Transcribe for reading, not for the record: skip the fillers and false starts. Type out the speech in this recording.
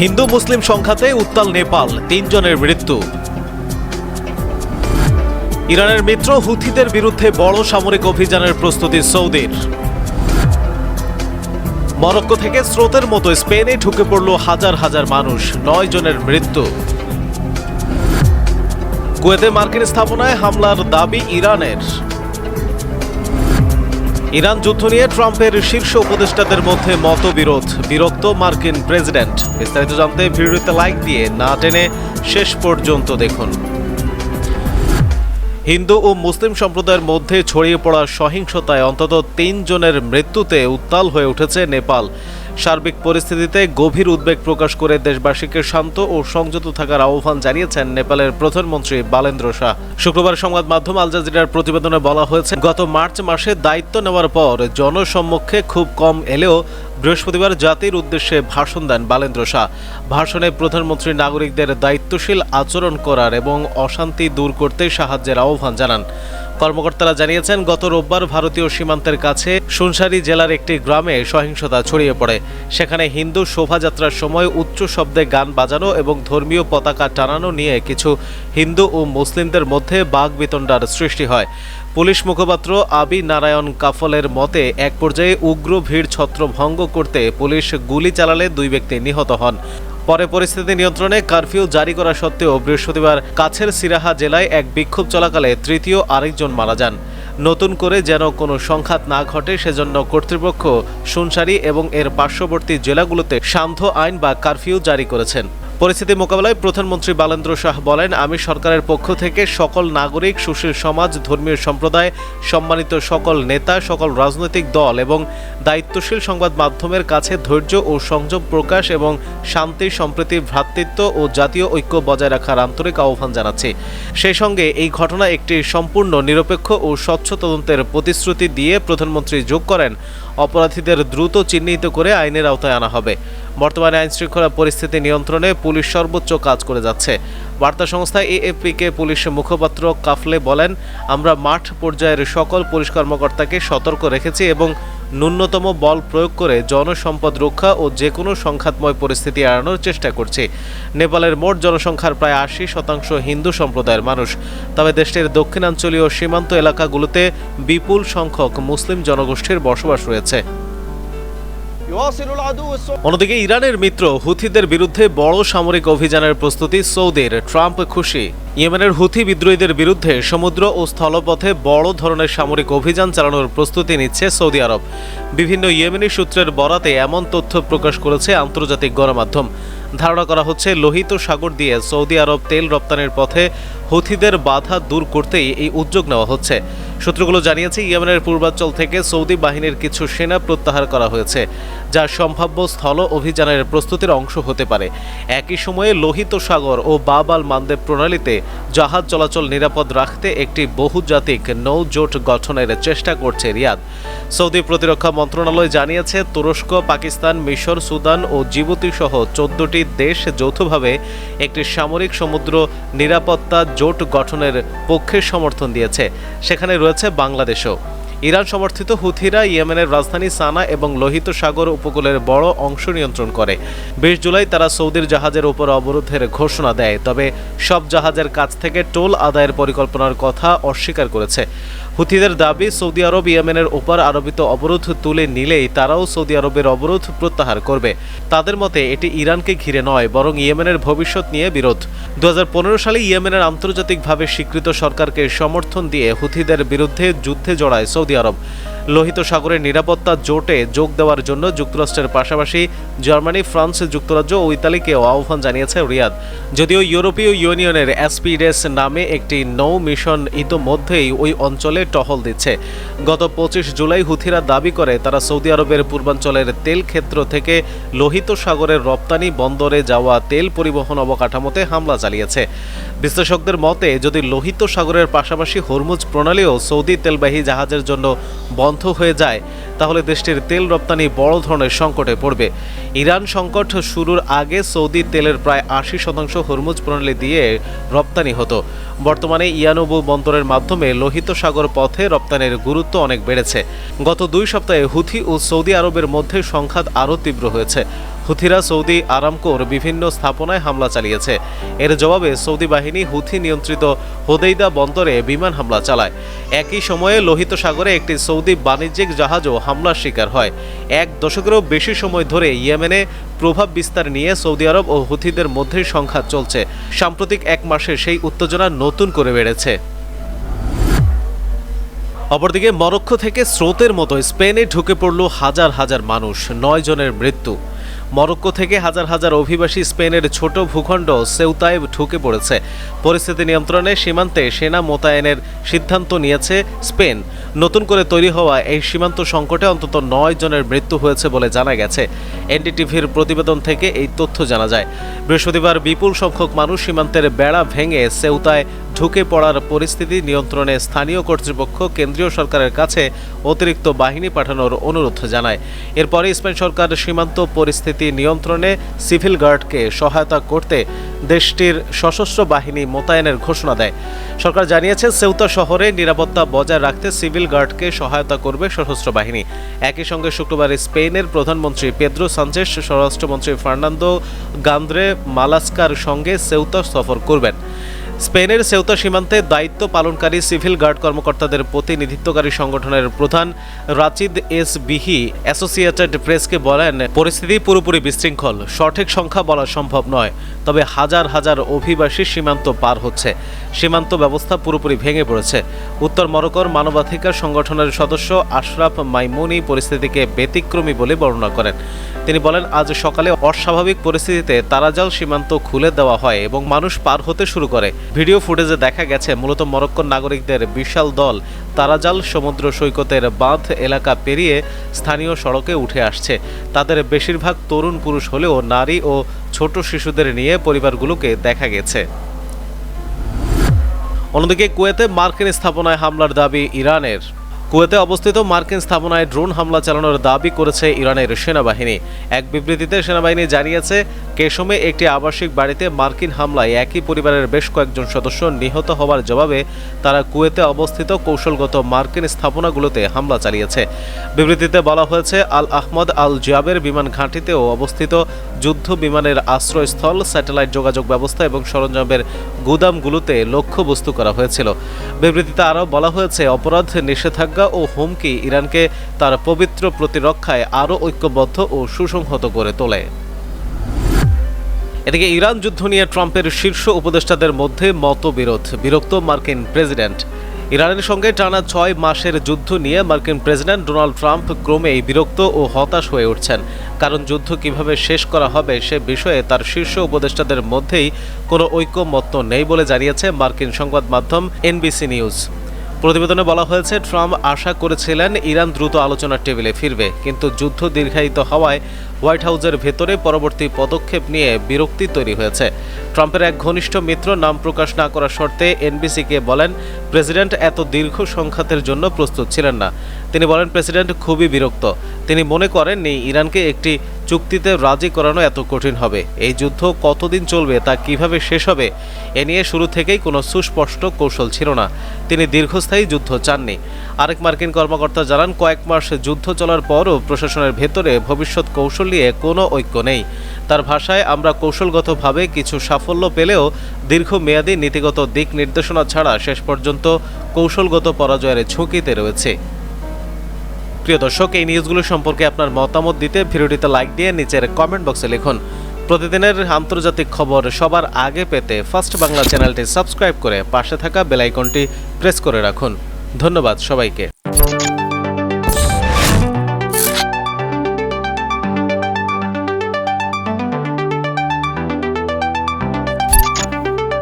হিন্দু মুসলিম সংঘাতে উত্তাল নেপাল, ৩ জনের মৃত্যু। ইরানের মিত্র হুথিদের বিরুদ্ধে বড় সামরিক অভিযানের প্রস্তুতি সৌদির। মরক্কো থেকে স্রোতের মতো স্পেনে ঢুকে পড়ল হাজার হাজার মানুষ, ৯ জনের মৃত্যু। কুয়েতে মার্কিন স্থাপনায় হামলার দাবি ইরানের। ইরান যুদ্ধ নিয়ে ট্রাম্পের শীর্ষ উপদেষ্টাদের মধ্যে মতবিরোধ, বিরক্ত মার্কিন প্রেসিডেন্ট। বিস্তারিত জানতে ভিডিওতে লাইক দিয়ে না টেনে শেষ পর্যন্ত দেখুন। হিন্দু ও মুসলিম সম্প্রদায়ের মধ্যে ছড়িয়ে পড়া সহিংসতায় অন্তত ৩ জনের মৃত্যুতে উত্তাল হয়ে উঠেছে নেপাল। সার্বিক পরিস্থিতিতে গভীর উদ্বেগ প্রকাশ করে দেশবাসীকে শান্ত ও সংযত থাকার আহ্বান জানিয়েছেন নেপালের প্রধানমন্ত্রী বালেন্দ্র শাহ। শুক্রবার সংবাদ মাধ্যম আল জাজিরার প্রতিবেদনে বলা হয়েছে, গত মার্চ মাসে দায়িত্ব নেওয়ার পর জনসম্মুখে খুব কম এলেও বৃহস্পতিবার জাতির উদ্দেশ্যে ভাষণ দেন বালেন্দ্র শাহ। ভাষণে প্রধানমন্ত্রী নাগরিকদের দায়িত্বশীল আচরণ করার এবং অশান্তি দূর করতে সাহায্যের আহ্বান জানান। কর্মকর্তারা জানিয়েছেন, গত রোববার ভারতীয় সীমান্তের কাছে সুনসারি জেলার একটি গ্রামে সহিংসতা ছড়িয়ে পড়ে। সেখানে হিন্দু শোভাযাত্রার সময় উচ্চ শব্দে গান বাজানো এবং ধর্মীয় পতাকা টানানো নিয়ে কিছু হিন্দু ও মুসলিমদের মধ্যে বাকবিতণ্ডার সৃষ্টি হয়। পুলিশ মুখপাত্র আবি নারায়ণ কাফলের মতে, এক পর্যায়ে উগ্র ভিড় ছত্রভঙ্গ করতে পুলিশ গুলি চালালে 2 ব্যক্তি নিহত হন। পরে পরিস্থিতি নিয়ন্ত্রণে কারফিউ জারি করা সত্ত্বেও বৃহস্পতিবার কাছের সিরাহা জেলায় এক বিক্ষোভ চলাকালে তৃতীয় আরেকজন মারা যান। নতুন করে যেন কোনো সংঘাত না ঘটে সেজন্য কর্তৃপক্ষ সুনসারি এবং এর পার্শ্ববর্তী জেলাগুলোতে সান্ধ্য আইন বা কারফিউ জারি করেছেন। পরিস্থিতি মোকাবেলায় প্রধানমন্ত্রী বালেন্দ্র শাহ বলেন, আমি সরকারের পক্ষ থেকে সকল নাগরিক, সুশীল সমাজ, ধর্মীয় সম্প্রদায়, সম্মানিত সকল নেতা, সকল রাজনৈতিক দল এবং দায়িত্বশীল সংবাদ মাধ্যমের কাছে ধৈর্য ও সংযম প্রকাশ এবং শান্তি, সম্প্রীতি, ভ্রাতৃত্ব ও জাতীয় ঐক্য বজায় রাখার আন্তরিক আহ্বান জানাচ্ছি। সেই সঙ্গে এই ঘটনা একটি সম্পূর্ণ নিরপেক্ষ ও স্বচ্ছ তদন্তের প্রতিশ্রুতি দিয়ে প্রধানমন্ত্রী যোগ করেন, অপরাধীদের দ্রুত চিহ্নিত করে আইনের আওতায় আনা হবে। বর্তমানে আইনশৃঙ্খলা পরিস্থিতি নিয়ন্ত্রণে পুলিশ সর্বোচ্চ কাজ করে যাচ্ছে। বার্তা সংস্থা এএফপিকে পুলিশ মুখপাত্র কাফলে বলেন, আমরা মাঠ পর্যায়ের সকল পুলিশ কর্মকর্তাকে সতর্ক রেখেছি এবং ন্যূনতম বল প্রয়োগ করে জনসম্পদ রক্ষা ও যে কোনো সংঘাতময় পরিস্থিতি এড়ানোর চেষ্টা করছি। নেপালের মোট জনসংখ্যার প্রায় 80% হিন্দু সম্প্রদায়ের মানুষ, তবে দেশটির দক্ষিণাঞ্চলীয় সীমান্ত এলাকাগুলোতে বিপুল সংখ্যক মুসলিম জনগোষ্ঠীর বসবাস রয়েছে। অন্যদিকে ইরানের মিত্র হুথিদের বিরুদ্ধে বড় সামরিক অভিযানের প্রস্তুতি সৌদির। ট্রাম্প খুশি। ইয়েমেনের হুথি বিদ্রোহীদের বিরুদ্ধে সমুদ্র ও স্থলপথে বড় ধরনের সামরিক অভিযান চালানোর প্রস্তুতি নিচ্ছে সৌদি আরব। বিভিন্ন ইয়েমেনি সূত্রের বরাতে এমন তথ্য প্রকাশ করেছে আন্তর্জাতিক গণমাধ্যম। ধারণা করা হচ্ছে, লোহিত সাগর দিয়ে সৌদি আরব তেল রপ্তানির পথে হুথিদের বাধা দূর করতেই এই উদ্যোগ নেওয়া হচ্ছে। সূত্রগুলো জানিয়েছে, ইয়েমেনের পূর্বাঞ্চল থেকে সৌদি বাহিনীর কিছু সেনা প্রত্যাহার করা হয়েছে, যা সম্ভাব্য স্থল অভিযানের প্রস্তুতির অংশ হতে পারে। একই সময়ে লোহিত সাগর ও বাব আল মানদেব প্রণালীতে জাহাজ চলাচল নিরাপদ রাখতে একটি বহুজাতিক নৌ জোট গঠনের চেষ্টা করছে রিয়াদ। সৌদি প্রতিরক্ষা মন্ত্রণালয় জানিয়েছে, তুরস্ক, পাকিস্তান, মিশর, সুদান ও জিবুতি সহ 14টি দেশ যৌথভাবে একটি সামরিক সমুদ্র নিরাপত্তা জোট গঠনের পক্ষে সমর্থন দিয়েছে। সেখানে রয়েছে বাংলাদেশও। ইরান সমর্থিত হুথিরা ইয়েমেনের রাজধানী সানা এবং লোহিত সাগর উপকূলের বড় অংশ নিয়ন্ত্রণ করে। 20 জুলাই তারা সৌদির জাহাজের উপর অবরোধের ঘোষণা দেয়, তবে সব জাহাজের কাছ থেকে টোল আদায়ের পরিকল্পনার কথা অস্বীকার করেছে। হুথিদের দাবি, সৌদি আরব ইয়েমেনের উপর আরোপিত অবরোধ তুলে নিলেই তারাও সৌদি আরবের অবরোধ প্রত্যাহার করবে। তাদের মতে এটি ইরানকে ঘিরে নয়, বরং ইয়েমেনের ভবিষ্যৎ নিয়ে বিরোধ। 2015 সালে ইয়েমেনের আন্তর্জাতিকভাবে স্বীকৃত সরকারকে সমর্থন দিয়ে হুথিদের বিরুদ্ধে যুদ্ধে জড়ায় সৌদি আরব। লোহিত সাগরের নিরাপত্তা জোটে যোগ দেওয়ার জন্য যুক্তরাষ্ট্রের পাশাপাশি জার্মানি, ফ্রান্স, যুক্তরাজ্য ও ইতালিকেও আহ্বান জানিয়েছে রিয়াদ। যদিও ইউরোপীয় ইউনিয়নের অ্যাসপিডেস নামে একটি নৌ মিশন ইতোমধ্যেই ওই অঞ্চলে টহল দিচ্ছে। গত 25 জুলাই হুথিরা দাবি করে তারা সৌদি আরবের পূর্বাঞ্চলের তেল ক্ষেত্র থেকে লোহিত সাগরের রপ্তানি বন্দরে যাওয়া তেল পরিবহন অবকাঠামোতে হামলা চালিয়েছে। বিশ্লেষকদের মতে, যদি লোহিত সাগরের পাশাপাশি হরমুজ প্রণালীও সৌদি তেলবাহী জাহাজের জন্য বন্ধ হয়ে যায়, তাহলে দেশটির তেল রপ্তানি বড় ধরনের সংকটে পড়বে। ইরান সংকট শুরুর আগে সৌদি তেলের প্রায় 80% হরমুজ প্রণালী দিয়ে রপ্তানি হতো। বর্তমানে ইয়ানুবু বন্দরের মাধ্যমে লোহিত সাগর পথে রপ্তানির গুরুত্ব অনেক বেড়েছে। গত 2 সপ্তাহে হুথি ও সৌদি আরবের মধ্যে সংঘাত আরও তীব্র হয়েছে। হুথিরা সৌদি আরামকোর বিভিন্ন স্থাপনায় হামলা চালিয়েছে। এর জবাবে সৌদি বাহিনী হুথি নিয়ন্ত্রিত হোদেইদা বন্দরে বিমান হামলা চালায়। একই সময়ে লোহিত সাগরে একটি সৌদি বাণিজ্যিক জাহাজও হামলার শিকার হয়। এক দশকেরও বেশি সময় ধরে ইয়েমেনে প্রভাব বিস্তার নিয়ে সৌদি আরব ও হুথিদের মধ্যে সংঘাত চলছে। সাম্প্রতিক এক মাসে সেই উত্তেজনা নতুন করে বেড়েছে। অপরদিকে মরক্কো থেকে স্রোতের মতো স্পেনে ঢুকে পড়ল হাজার হাজার মানুষ, 9 জনের মৃত্যু। মরক্কো থেকে হাজার হাজার অভিবাসী স্পেনের ছোট ভূখণ্ড সেউতায় ঢুকে পড়েছে। পরিস্থিতি নিয়ন্ত্রণে সীমান্তে সেনা মোতায়েনের সিদ্ধান্ত নিয়েছে স্পেন। নতুন করে তৈরি হওয়া এই সীমান্ত সংকটে অন্তত 9 জনের মৃত্যু হয়েছে বলে জানা গেছে। এনডিটিভির প্রতিবেদন থেকে এই তথ্য জানা যায়। বৃহস্পতিবার বিপুল সংখ্যক মানুষ সীমান্তের বেড়া ভেঙে সেউতায় ঢুকে পড়ার পরিস্থিতি নিয়ন্ত্রণে স্থানীয় কর্তৃপক্ষ কেন্দ্রীয় সরকারের কাছে অতিরিক্ত বাহিনী পাঠানোর অনুরোধ জানায়। এরপরে স্পেন সরকার সীমান্ত পরিস্থিতি নিয়ন্ত্রণে সিভিল গার্ডকে সহায়তা করতে দেশটির সশস্ত্র বাহিনী মোতায়েনের ঘোষণা দেয়। সরকার জানিয়েছে সেউতা শহরে নিরাপত্তা বজায় রাখতে সিভিল গার্ডকে সহায়তা করবে সশস্ত্র বাহিনী। একই সঙ্গে শুক্রবার স্পেনের প্রধানমন্ত্রী পেদ্রো সানচেস স্বরাষ্ট্রমন্ত্রী ফার্নান্দো গান্দ্রে মালাস্কার সঙ্গে সেউতা সফর করবেন। স্পেনের সেউতা সীমান্তে দায়িত্ব পালনকারী সিভিল গার্ড কর্মকর্তাদের প্রতিনিধিত্বকারী সংগঠনের প্রধান রাচিদ এস বিহি অ্যাসোসিয়েটেড প্রেসকে বলেন, পরিস্থিতি পুরোপুরি বিশৃঙ্খল। সঠিক সংখ্যা বলা সম্ভব নয়, তবে হাজার হাজার অভিবাসী সীমান্ত পার হচ্ছে। সীমান্ত ব্যবস্থা পুরোপুরি ভেঙে পড়েছে। উত্তর মরক্কোর মানবাধিকার সংগঠনের সদস্য আশরাফ মাইমুনি পরিস্থিতিকে ব্যতিক্রমী বলে বর্ণনা করেন। তিনি বলেন, আজ সকালে অস্বাভাবিক পরিস্থিতিতে তারাজাল সীমান্ত খুলে দেওয়া হয় এবং মানুষ পার হতে শুরু করে। ভিডিও ফুটেজে দেখা গেছে মূলত মরক্কোর নাগরিকদের বিশাল দল তারাজাল সমুদ্র সৈকতের বাঁধ এলাকা পেরিয়ে স্থানীয় সড়কে উঠে আসছে। তাদের বেশিরভাগ তরুণ পুরুষ হলেও নারী ও ছোট শিশুদের নিয়ে পরিবারগুলোকে দেখা গেছে। অন্যদিকে কুয়েতে মার্কিন স্থাপনায় হামলার দাবি ইরানের। কুয়েতে অবস্থিত মার্কিন স্থাপনায় ড্রোন হামলা চালানোর দাবি করেছে ইরানের সেনাবাহিনী। এক বিবৃতিতে সেনাবাহিনী জানিয়েছে, কেশমে একটি আবাসিক বাড়িতে মার্কিন হামলায় একই পরিবারের বেশ কয়েকজন সদস্য নিহত হওয়ার জবাবে তারা কুয়েতে অবস্থিত কৌশলগত মার্কিন স্থাপনাগুলোতে হামলা চালিয়েছে। বিবৃতিতে বলা হয়েছে, আল আহমদ আল জাবের বিমান ঘাঁটিতেও অবস্থিত যুদ্ধ বিমানের আশ্রয়স্থল, স্যাটেলাইট যোগাযোগ ব্যবস্থা এবং সরঞ্জামের গুদামগুলোতে লক্ষ্যবস্তু করা হয়েছিল। বিবৃতিতে আরও বলা হয়েছে, অপরাধ, নিষেধাজ্ঞা ও হুমকি ইরানকে তার পবিত্র প্রতিরক্ষায় আরও ঐক্যবদ্ধ ও সুসংহত করে তোলে। এদিকে ইরান যুদ্ধ নিয়ে ট্রাম্পের শীর্ষ উপদেষ্টাদের মধ্যে মতবিরোধ। বিরক্ত মার্কিন প্রেসিডেন্ট। ইরানের সঙ্গে টানা 6 মাসের যুদ্ধ নিয়ে মার্কিন প্রেসিডেন্ট ডোনাল্ড ট্রাম্প ক্রমেই বিরক্ত ও হতাশ হয়ে উঠছেন। কারণ যুদ্ধ কিভাবে শেষ করা হবে সে বিষয়ে তার শীর্ষ উপদেষ্টাদের মধ্যেই কোনো ঐকমত্য নেই বলে জানিয়েছে মার্কিন সংবাদ মাধ্যম এনবিসি নিউজ। প্রতিবেদনে বলা হয়েছে, ট্রাম্প আশা করেছিলেন ইরান দ্রুত আলোচনার টেবিলে ফিরবে, কিন্তু যুদ্ধ দীর্ঘায়িত হওয়ায় হোয়াইট হাউসের ভেতরে পরবর্তী পদক্ষেপ নিয়ে বিরক্তি তৈরি হয়েছে। ট্রাম্পের এক ঘনিষ্ঠ মিত্র নাম প্রকাশ না করার শর্তে এনবিসিকে বলেন, প্রেসিডেন্ট এত দীর্ঘ সংঘাতের জন্য প্রস্তুত ছিলেন না। তিনি বলেন, প্রেসিডেন্ট খুবই বিরক্ত। তিনি মনে করেননি ইরানকে একটি চুক্তিতে রাজি করানো এত কঠিন হবে। এই যুদ্ধ কতদিন চলবে, তা কিভাবে শেষ হবে, এ নিয়ে শুরু থেকেই কোনো সুস্পষ্ট কৌশল ছিল না। তিনি দীর্ঘস্থায়ী যুদ্ধ চাননি। আরেক মার্কিন কর্মকর্তা জানান, কয়েক মাস যুদ্ধ চলার পরও প্রশাসনের ভেতরে ভবিষ্যৎ কৌশল নিয়ে কোনো ঐক্য নেই। তার ভাষায়, আমরা কৌশলগতভাবে কিছু সাফল্য পেলেও দীর্ঘমেয়াদী নীতিগত দিক নির্দেশনা ছাড়া শেষ পর্যন্ত কৌশলগত পরাজয়ের ঝুঁকিতে রয়েছে। প্রিয় দর্শক, এই নিউজগুলো সম্পর্কে আপনার মতামত দিতে ভিডিওটিতে লাইক দিয়ে নিচের কমেন্ট বক্সে লিখুন। প্রতিদিনের আন্তর্জাতিক খবর সবার আগে পেতে ফার্স্ট বাংলা চ্যানেলটি সাবস্ক্রাইব করে পাশে থাকা বেল আইকনটি প্রেস করে রাখুন। ধন্যবাদ সবাইকে।